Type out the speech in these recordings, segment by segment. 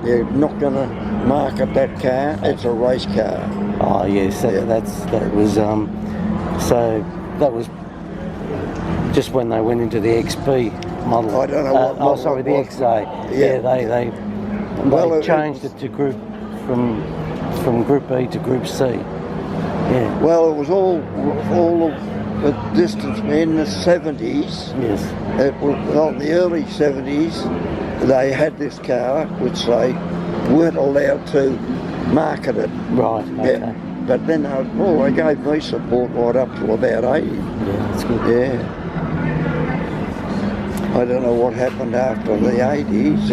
you're not going to market that car. It's a race car. Oh yes, that was just when they went into the XP model. I don't know what model sorry, it the was. XA. Yeah. They changed it to group from Group E to Group C. Yeah. Well, it was all of the distance in the 70s. Yes. It was on the early 70s. They had this car, which they weren't allowed to market it. Right. Okay. Yeah. But then they gave me support right up to about 80. Yeah, that's good. Yeah. I don't know what happened after the 80s.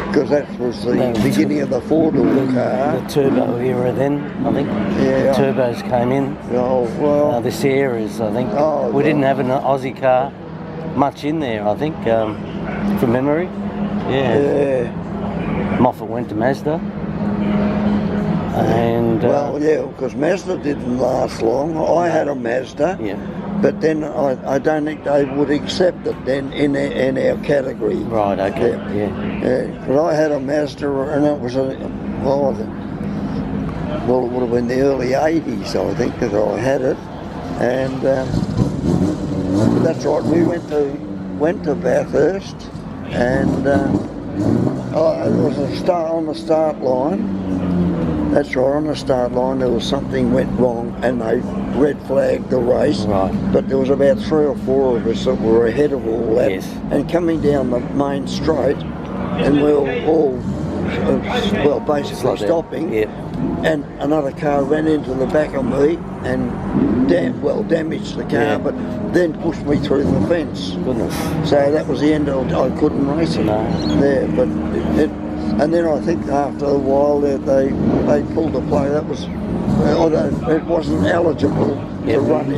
Because that was the beginning of the four-door car. The turbo era then, I think. Yeah. The turbos came in. Oh, well. The Sierras, I think. Oh, we didn't have an Aussie car much in there, I think, from memory. Yeah. Moffat went to Mazda. And because Mazda didn't last long. I had a Mazda. Yeah. But then I don't think they would accept it then in our category. Right, okay, yeah. But I had a Mazda, and it was it would have been the early 80s, I think, that I had it. And that's right, we went to Bathurst, and it was on the start line. That's right, on the start line there was something went wrong and they red flagged the race. Right. But there was about 3 or 4 of us that were ahead of all that. Yes. And coming down the main straight, and we were all, basically stopping. Yep. And another car ran into the back of me and damaged the car, but then pushed me through the fence. Goodness. So that was the end of it. I couldn't race it. No. There, but and then I think after a while they pulled the plug. That was it wasn't eligible to run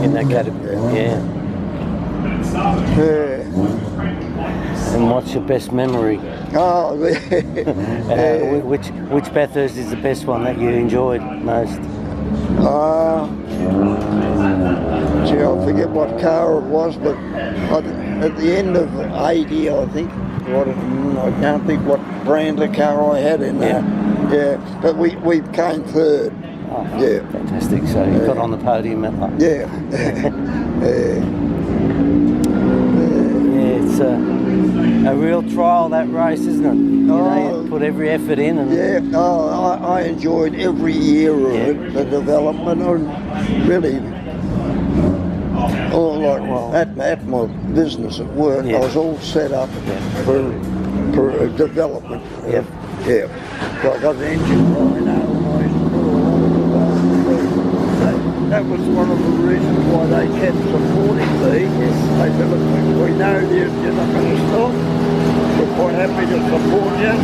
in that category. Yeah. And what's your best memory? Oh, which Bathurst is the best one that you enjoyed most? Gee, I forget what car it was, but at the end of 80, I think. I can't think what brand of car I had in there. Yeah, but we came third. Oh, fantastic. So you got on the podium at that. Yeah. It's a real trial, that race, isn't it? You put every effort in. And I enjoyed every year of it, the development, and really, at my business at work, I was all set up for development. Yep. Yeah. So I got the engine right now. That was one of the reasons why they kept supporting me. They said, look, we know you're not going to stop. We're quite happy to support you.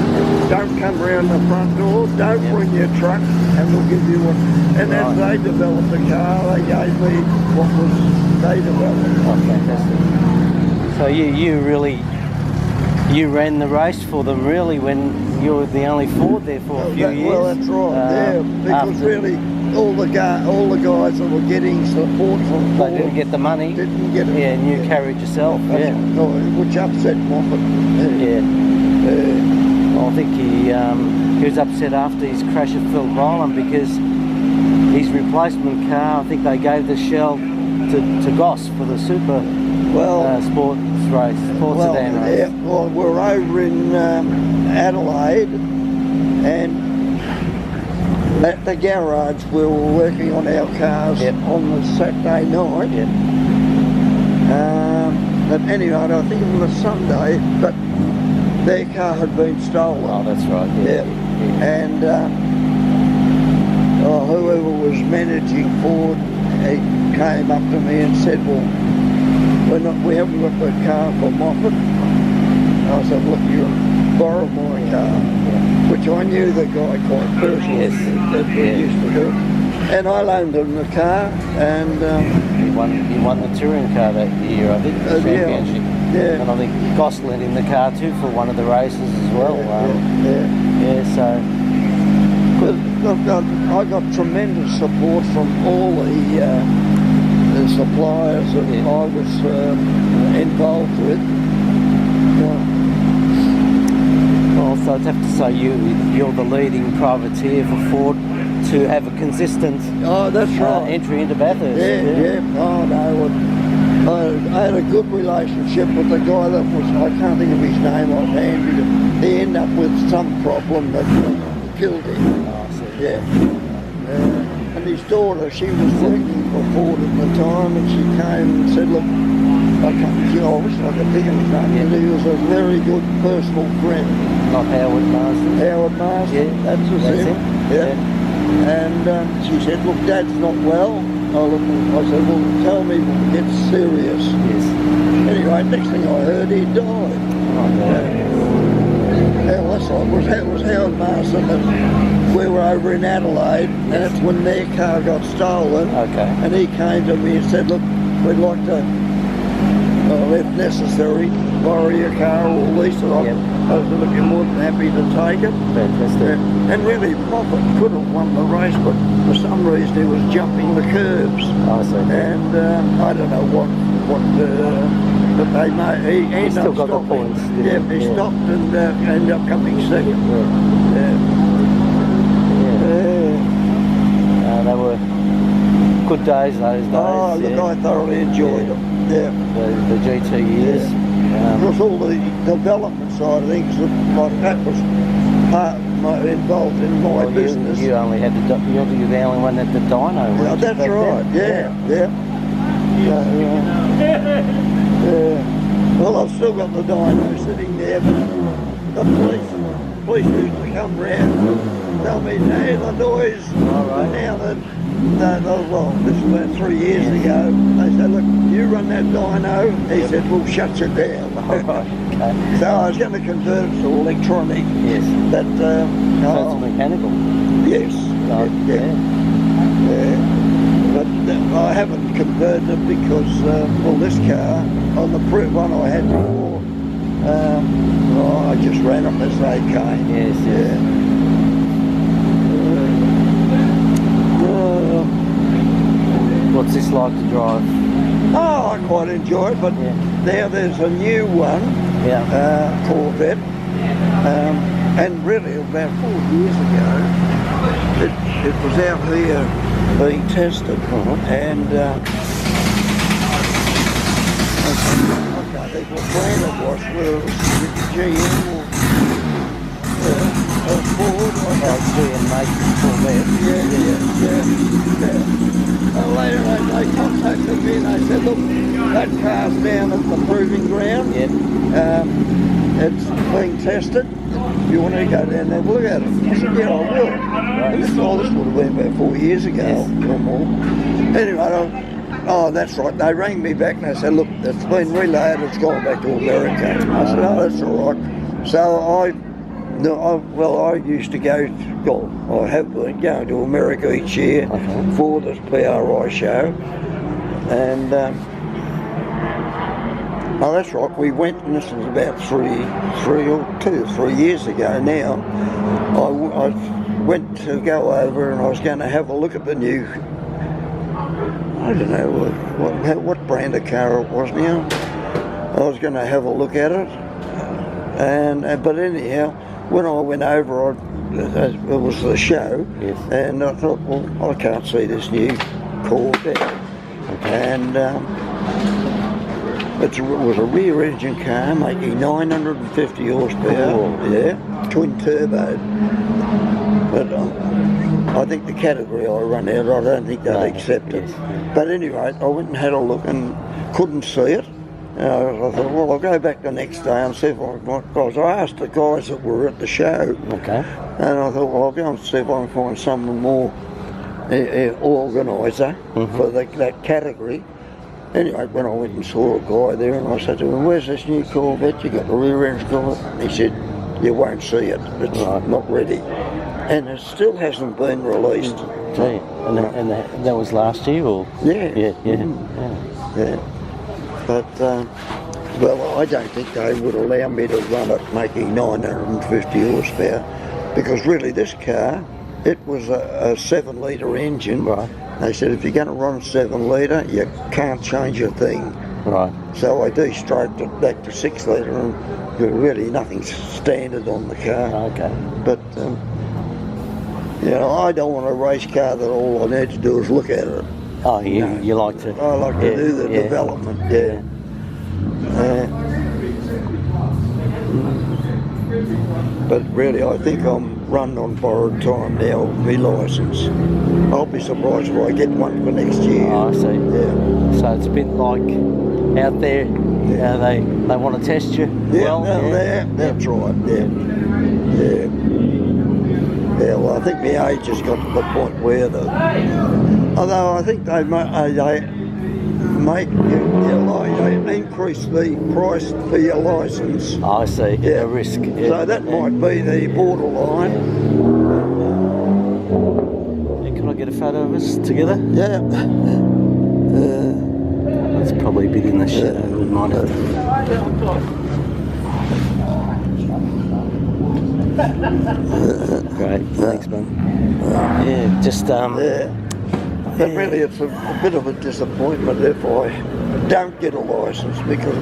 Don't come round the front door. Don't bring your truck, and we'll give you what. And as they developed the car, they gave me what was they developed. Oh, fantastic. So you ran the race for them really when you were the only Ford there for a few years. Well, that's right. Because really, all the guys that were getting support from Ford, they didn't get the money. Didn't get it. Yeah, and you carried yourself. Which upset Moffat. I think he was upset after his crash at Phillip Island because his replacement car, I think they gave the shell to Goss for the Super sports race, sedan race. Yeah, well, we're over in Adelaide, and at the garage we were working on our cars on the Saturday night. But anyway, I think it was a Sunday, but their car had been stolen. Oh, that's right. Yeah. And whoever was managing Ford, he came up to me and said, well, we haven't got the car for Moffat. I said, look, you borrow my car, which I knew the guy quite personally that we used to do. And I loaned him the car, and he won the touring car that year, I think, the championship. Yeah. And I think Goss lent him the car too for one of the races as well. So. I got tremendous support from all the suppliers that I was involved with. I'd have to say you're the leading privateer for Ford to have a consistent that's right. entry into Bathurst. Yeah. Oh no, I had a good relationship with the guy that was, I can't think of his name offhand, because he ended up with some problem that killed him. Oh, I see. Yeah. And his daughter, she was working for Ford at the time, and she came and said, look, I wish I could think of his name, and he was a very good personal friend. Not Howard Marsden? Howard Marsden, Yeah, that's him. Yeah. And she said, look, Dad's not well. I said, well, tell me when it gets serious. Yes. Anyway, next thing I heard, he died. Oh, yeah. That's right. It was Howard Marsden that we were over in Adelaide, and that's when their car got stolen. Okay. And he came to me and said, look, we'd like to, if necessary, borrow your car or lease it. Yep. I was looking more than happy to take it. Fantastic. And really, Moffat could have won the race, but for some reason he was jumping the curbs. I see. And I don't know what but they made. He ended still up got the stopping. points. Yeah, he stopped and ended up coming second. Yeah. They were good days those days. Oh, look, I thoroughly enjoyed them. Yeah. The GT years. Because all the development side of things, like that was involved in my business. You only had you're the only one that had the dyno. Yeah, that's right. Then? Yeah. Well, I've still got the dyno sitting there, but the police usually come round and tell me, hey, the noise. All right. Now that, well, this was about 3 years ago, they said, look, you run that dyno. He said, we'll shut you down. All right. Okay. So I was going to convert it to electronic. Yes. But, So it's mechanical. yes. Yeah. But I haven't converted it because, this car, on the one I had before, I just ran up as they came. Yes. What's this like to drive? I quite enjoy it, but now there's a new one, Corvette, and really about 4 years ago, it was out here being tested, and I can't think what brand it was, whether it was GM or Ford. GM make Corvette. And later on they contacted me and they said, look, that car's down at the proving ground. Yep. It's being tested. You want to go down and have a look at it? I said, yeah, I will. Right. And this would have been about 4 years ago or more. Anyway, that's right. They rang me back and they said, look, it's been relayed, it's gone back to America. I said, oh, that's all right. So I used to go, I have been going to America each year for this PRI show. And, that's right, we went, and this was about 2 or 3 years ago now. I went to go over and I was going to have a look at the new, I don't know what brand of car it was now. I was going to have a look at it. But anyhow, when I went over, it was the show, and I thought, well, I can't see this new Corvette. And it was a rear engine car making 950 horsepower, twin turbo. But I think the category I run out, I don't think they'd accept it. But anyway, I went and had a look and couldn't see it. I thought, well, I'll go back the next day and see if I can, because I asked the guys that were at the show. Okay. And I thought, well, I'll go and see if I can find someone more organiser for that category. Anyway, when I went and saw a guy there, and I said to him, where's this new Corvette? You got the rear engine Corvette? And he said, you won't see it. It's not ready. And it still hasn't been released. And that was last year, or? Yeah. But, well, I don't think they would allow me to run it making 950 horsepower, because really this car, it was a 7-litre engine. Right. They said if you're going to run a 7-litre, you can't change a thing. Right. So I de-stroked it back to 6-litre, and really nothing standard on the car. Okay. But you know, I don't want a race car that all I need to do is look at it. Oh, you like to? I like to do the development. Yeah. But really, I think I'm running on borrowed time now with my licence. I'll be surprised if I get one for next year. Oh, I see. Yeah. So it's a bit like out there, they want to test you. Yeah, that's right. Yeah. Yeah, well, I think my age has got to the point where although I think they increase the price for your licence. Oh, I see. Yeah. A risk. Yeah. So that might be the borderline. Can I get a photo of us together? Yeah. That's probably a bit in the shadow. We might have Great, thanks, man. Yeah, just But really, it's a bit of a disappointment if I don't get a licence, because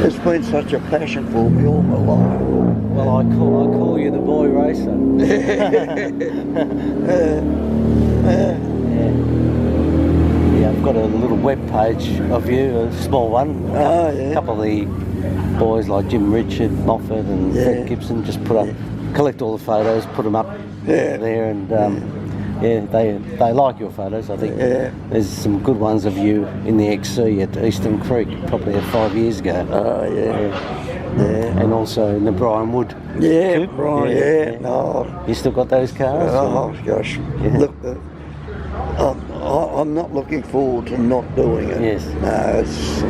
it's been such a passion for me all my life. Well, I call you the boy racer. Yeah, I've got a little web page of you, a small one. A couple of the boys like Jim Richard, Moffat and Fred Gibson just put up, collect all the photos, put them up there, and they like your photos. I think there's some good ones of you in the XC at Eastern Creek, probably 5 years ago. Oh, And also in the Brian Wood. Yeah, Brian, no. You still got those cars? Oh, gosh. Yeah. Look, I'm not looking forward to not doing it. Yes. No, it's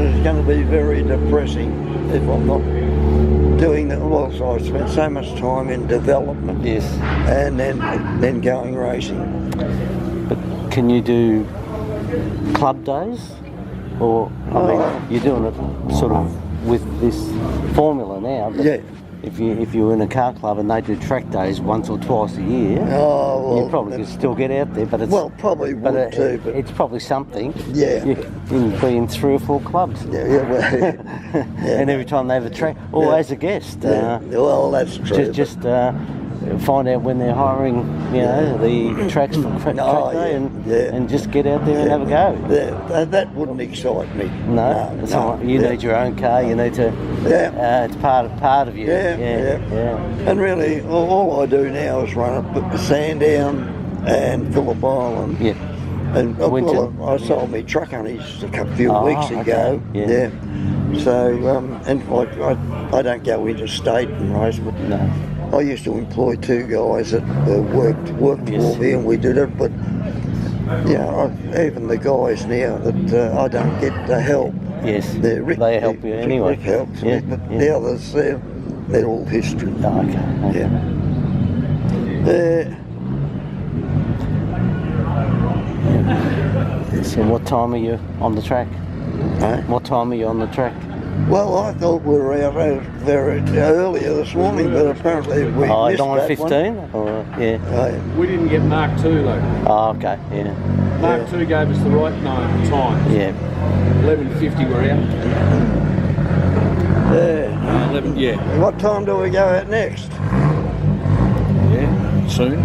it's going to be very depressing if I'm not doing that. Well, so I spent so much time in development. Yes. And then going racing. But can you do club days? Or, I mean, you're doing it sort of with this formula now. But if you were in a car club and they do track days once or twice a year, you probably could still get out there. But it's probably would too. But it's probably something. Yeah. You can be in 3 or 4 clubs. And every time they have a track, or as a guest. Well, that's true. Just find out when they're hiring, you know, the tracks for track day, and just get out there and have a go. That wouldn't excite me. No. You need your own car. You need to. It's part of you. And really, all I do now is run up Sandown and Phillip Island. Yeah. And I sold me truck honeys a few weeks ago. Yeah. So and I don't go interstate and race, but I used to employ 2 guys that worked for me, and we did it. But even the guys now that I don't get the help. Yes. They help you anyway. Rick helps me, but the others, they're all history. Oh, okay. So what time are you on the track? What time are you on the track? Well, I thought we were out very earlier this morning, but apparently we missed that 9:15? Or, We didn't get Mark 2 though. Oh, okay, Mark 2 gave us the right time. Yeah. 11:50 we're out. 11, What time do we go out next? Soon.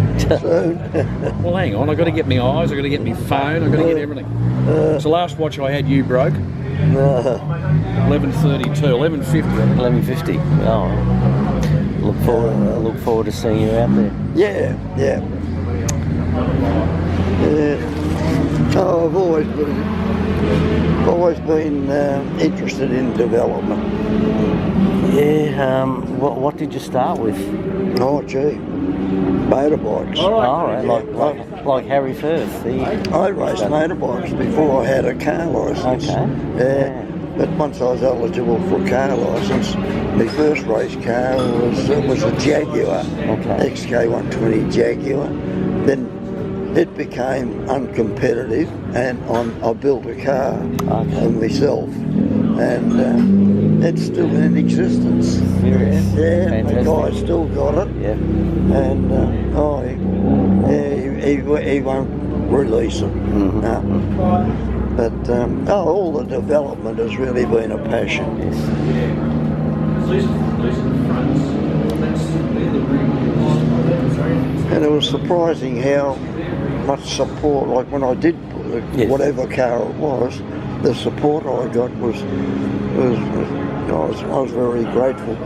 Well, hang on, I've got to get my eyes, I've got to get my phone, I've got to get everything. So the last watch I had you broke. 11:32, 11:50. 11:50. Oh, look forward to seeing you out there. Oh, I've always been interested in development. Yeah. What did you start with? Oh, gee, motorbikes. Like Harry Firth. I raced motorbikes before I had a car licence. Okay. But once I was eligible for a car licence, my first race car was a Jaguar, XK120 Jaguar. Then it became uncompetitive, and I built a car for myself, and it's still in existence. Serious? Yeah, the guy still got it. Yeah. And he won't release it. Mm-hmm. No. But all the development has really been a passion. Yes. And it was surprising how much support, like when I did Yes. whatever car it was, the support I got was I was very grateful.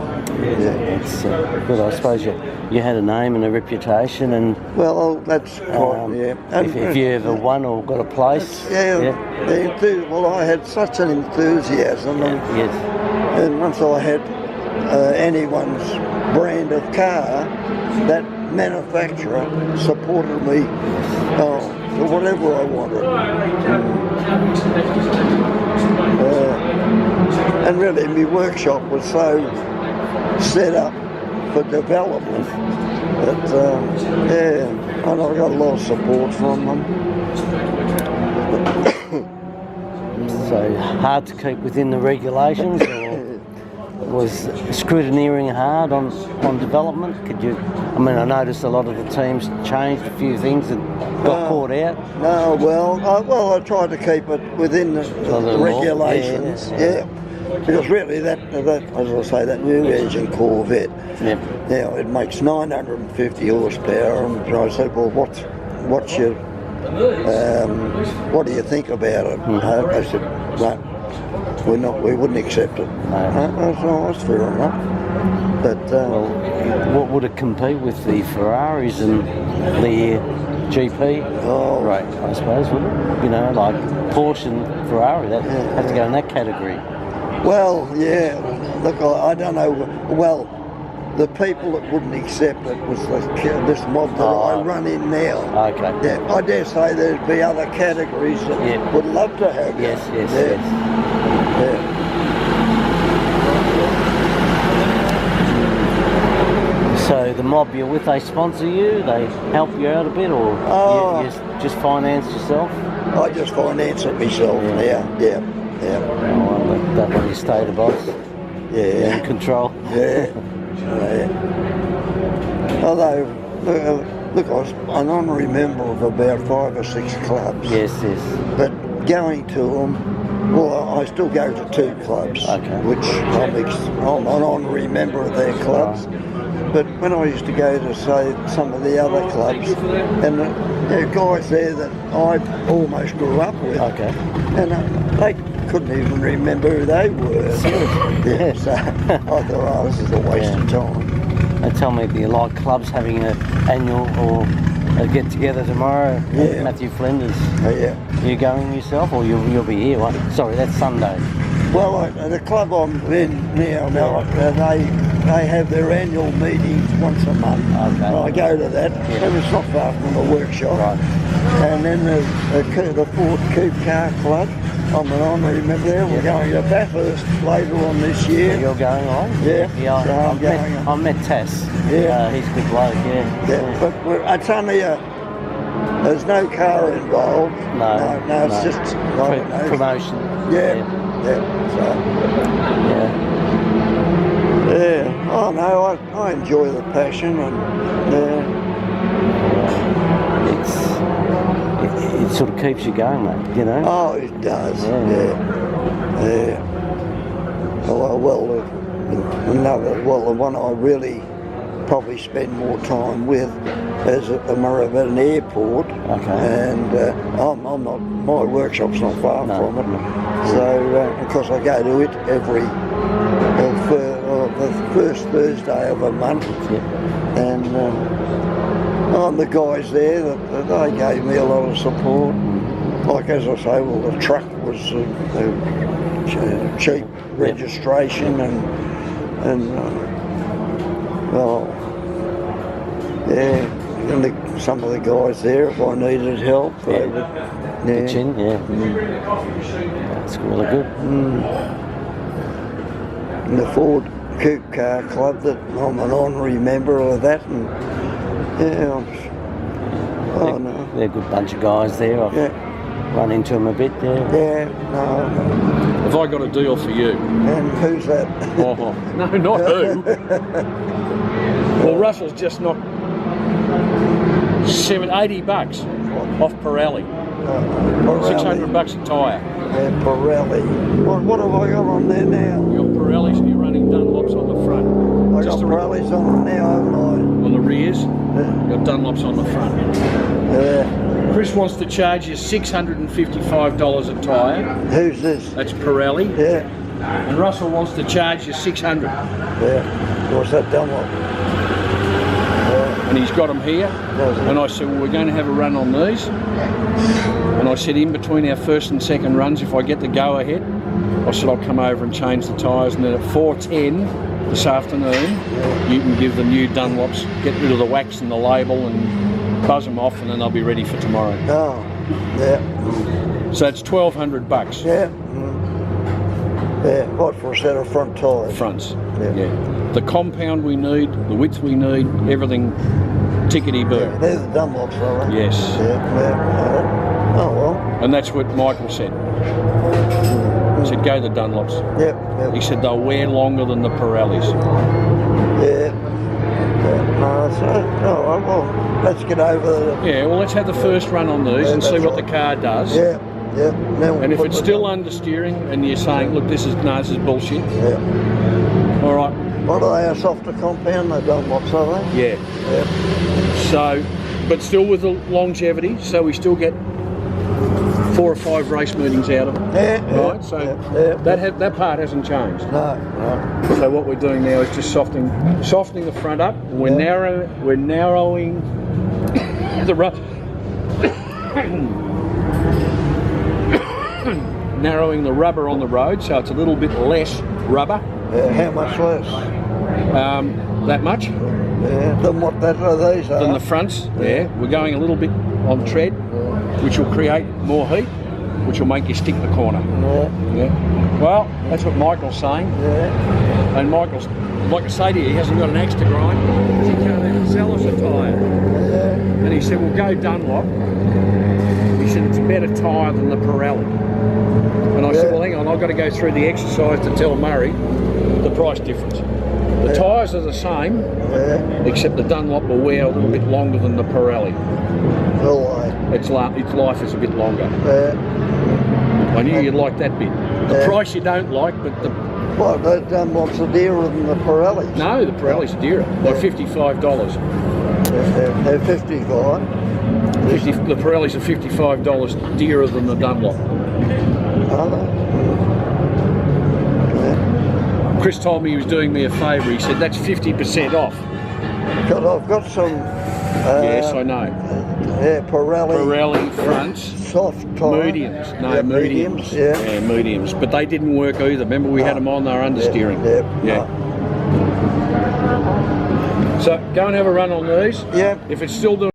Yeah. It's good. I suppose you had a name and a reputation, and Well, that's quite, yeah. And, if you ever won or got a place, well, I had such an enthusiasm, yes, and once I had anyone's brand of car, that manufacturer supported me for whatever I wanted. And really, my workshop was so set up for development that, and I got a lot of support from them. so hard to keep within the regulations, or was scrutineering hard on development? Could you? I mean, I noticed a lot of the teams changed a few things and got caught out. No, well, I tried to keep it within the regulations. Yeah. Because really, that as I say, that new engine Corvette, now it makes 950 horsepower, and I said, well, what's your, what do you think about it? They said, no, we wouldn't accept it. That's fair enough. But what would it compete with, the Ferraris and the GP? Oh, right, I suppose, would it? You know, like Porsche and Ferrari, that have to go in that category. Well, yeah. Look, I don't know. Well, the people that wouldn't accept it was this mob that I run in now. Okay. Yeah, I dare say there'd be other categories that would love to have it. Yes. Yeah. So the mob you're with, they sponsor you? They help you out a bit, or you just finance yourself? I just finance it myself. Yeah. Oh, well, that one you stay the boss. Yeah. In control. Yeah. Although, look, I was an honorary member of about 5 or 6 clubs. Yes. But going to them, well, I still go to 2 clubs, which I'm an honorary member of their clubs. Right. But when I used to go to, say, some of the other clubs, and there are guys there that I almost grew up with, and they couldn't even remember who they were. So I thought, this is a waste of time. They tell me you like clubs having an annual or a get-together tomorrow. Matthew Flinders. Are you going yourself, or you'll be here? Sorry, that's Sunday. Well, the club I'm in now, they have their annual meetings once a month. And I go to that, and it's not far from the workshop. Right. And then the Ford Coupe Car Club, I'm an honorary member there. We're going to Bathurst later on this year. So you're going on? Yeah. I met Tass. Yeah. He's a good bloke, But it's only there's no car involved. No, it's just promotion. Yeah. Oh no, I enjoy the passion, and it sort of keeps you going, mate. You know. Oh, it does. Yeah. The one I really probably spend more time with is at the Murrayburn Airport. And I'm not. My workshop's not far from it. So, because I go to it every the first Thursday of a month, and the guys there that they gave me a lot of support. Like as I say, well, the truck was cheap registration, and some of the guys there, if I needed help, they would pitch in. That's really good. And the Ford Coupe Car Club, that I'm an honorary member of that, and they're a good bunch of guys there. I've run into them a bit there. Have I got a deal for you? And who's that? No, not who. Well, Russell's just knocked $80 off Pirelli. Pirelli. 600 bucks a tyre. Yeah, Pirelli. What have I got on there now? You've got Pirellis and you're running Dunlops on the front. I got Pirellis on now, haven't I? On the rears, you've got Dunlops on the front. Yeah. Chris wants to charge you $655 a tyre. Who's this? That's Pirelli. Yeah. And Russell wants to charge you $600. Yeah. What's that Dunlop? And he's got them here. And I said, well, we're going to have a run on these. And I said, in between our first and second runs, if I get the go ahead, I said, I'll come over and change the tyres. And then at 4:10 this afternoon, you can give the new Dunlops, get rid of the wax and the label and buzz them off, and then they'll be ready for tomorrow. Oh, yeah. So it's 1,200 bucks. Yeah. Yeah, what for a set of front tyres? Fronts. Yeah. The compound we need, the width we need, everything tickety-boo. Yeah, they're the Dunlops, are they? Yes. Yeah. Oh, well. And that's what Michael said. He said, go the Dunlops. Yep. He said, they'll wear longer than the Pirellis. Yeah. Oh, well, let's get over the... Yeah, well, let's have the first run on these and see what the car does. Yeah. Yeah. And if it's still understeering and you're saying, look, this is bullshit. Yeah. All right. What are they, a softer compound? They Dunlops, are they? Yeah. So, but still with the longevity, so we still get 4 or 5 race meetings out of it. Yeah. Right. So that part hasn't changed. No. So what we're doing now is just softening the front up. We're narrowing the narrowing the rubber on the road, so it's a little bit less rubber. Yeah. How much less? That much. Yeah. Than what that are these are? Than the fronts. Yeah. We're going a little bit on tread, which will create more heat, which will make you stick the corner. Yeah. Well, that's what Michael's saying. Yeah. And Michael's, like I say to you, he hasn't got an axe to grind. He can't even sell us a tyre. Yeah. And he said, well, go Dunlop. He said, it's a better tyre than the Pirelli. And I said, well, hang on, I've got to go through the exercise to tell Murray the price difference. The tyres are the same, except the Dunlop will wear a little bit longer than the Pirelli. Its life is a bit longer. I knew you'd like that bit. The price you don't like, but the... What, the Dunlops are dearer than the Pirellis? No, the Pirellis are dearer, by $55. They're 55. The Pirellis are $55 dearer than the Dunlop. Are they? Chris told me he was doing me a favour. He said, that's 50% off. God, I've got some... yes, I know. Yeah, Pirelli fronts. Soft tyre. Mediums. No, mediums. Yeah, mediums. But they didn't work either. Remember, we had them on, they were understeering. Yeah. So, go and have a run on these. Yeah. If it's still doing...